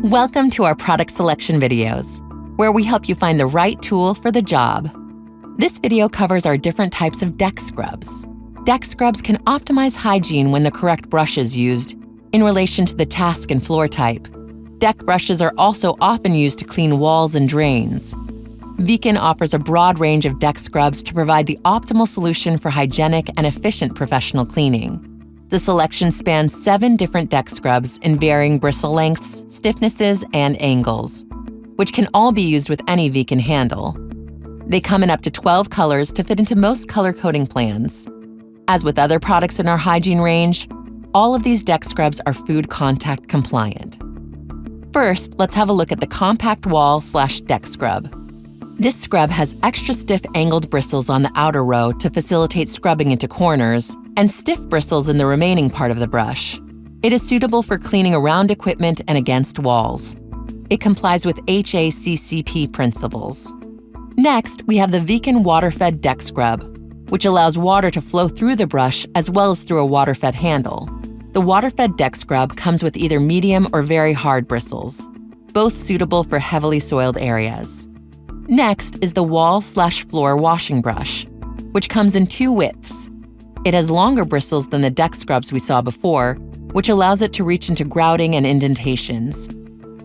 Welcome to our product selection videos, where we help you find the right tool for the job. This video covers our different types of deck scrubs. Deck scrubs can optimize hygiene when the correct brush is used in relation to the task and floor type. Deck brushes are also often used to clean walls and drains. Viken offers a broad range of deck scrubs to provide the optimal solution for hygienic and efficient professional cleaning. The selection spans 7 different deck scrubs in varying bristle lengths, stiffnesses, and angles, which can all be used with any Viken handle. They come in up to 12 colors to fit into most color coding plans. As with other products in our hygiene range, all of these deck scrubs are food contact compliant. First, let's have a look at the Compact Wall/Deck Scrub. This scrub has extra stiff angled bristles on the outer row to facilitate scrubbing into corners, and stiff bristles in the remaining part of the brush. It is suitable for cleaning around equipment and against walls. It complies with HACCP principles. Next, we have the Viken Water-Fed Deck Scrub, which allows water to flow through the brush as well as through a water-fed handle. The water-fed deck scrub comes with either medium or very hard bristles, both suitable for heavily soiled areas. Next is the Wall/Floor Washing Brush, which comes in 2 widths. It has longer bristles than the deck scrubs we saw before, which allows it to reach into grouting and indentations.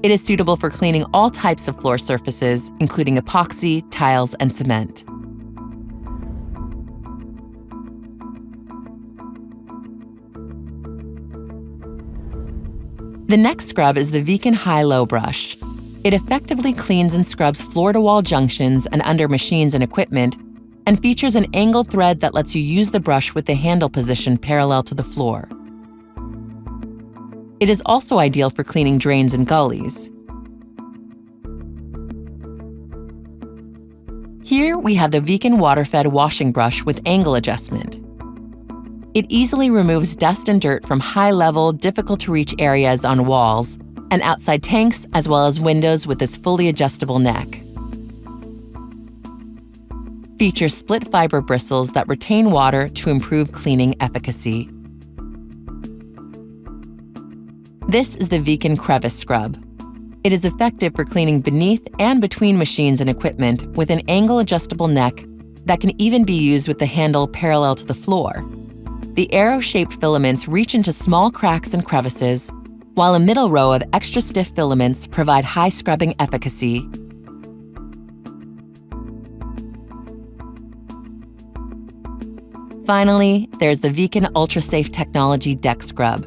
It is suitable for cleaning all types of floor surfaces, including epoxy, tiles, and cement. The next scrub is the Viken High-Low Brush. It effectively cleans and scrubs floor-to-wall junctions and under machines and equipment, and features an angled thread that lets you use the brush with the handle position parallel to the floor. It is also ideal for cleaning drains and gullies. Here we have the Viken Water-Fed Washing Brush with angle adjustment. It easily removes dust and dirt from high-level, difficult-to-reach areas on walls and outside tanks, as well as windows with this fully adjustable neck. Features split fiber bristles that retain water to improve cleaning efficacy. This is the Viken Crevice Scrub. It is effective for cleaning beneath and between machines and equipment with an angle-adjustable neck that can even be used with the handle parallel to the floor. The arrow-shaped filaments reach into small cracks and crevices, while a middle row of extra stiff filaments provide high scrubbing efficacy. Finally, there's the Viken UltraSafe Technology Deck Scrub.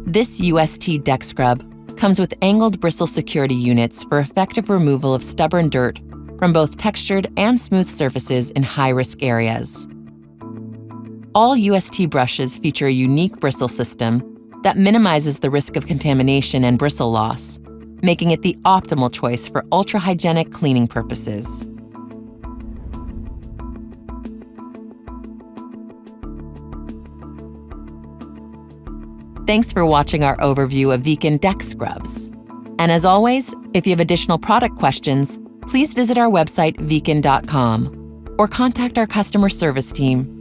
This UST deck scrub comes with angled bristle security units for effective removal of stubborn dirt from both textured and smooth surfaces in high-risk areas. All UST brushes feature a unique bristle system that minimizes the risk of contamination and bristle loss, making it the optimal choice for ultra-hygienic cleaning purposes. Thanks for watching our overview of Viken Deck Scrubs. And as always, if you have additional product questions, please visit our website, viken.com, or contact our customer service team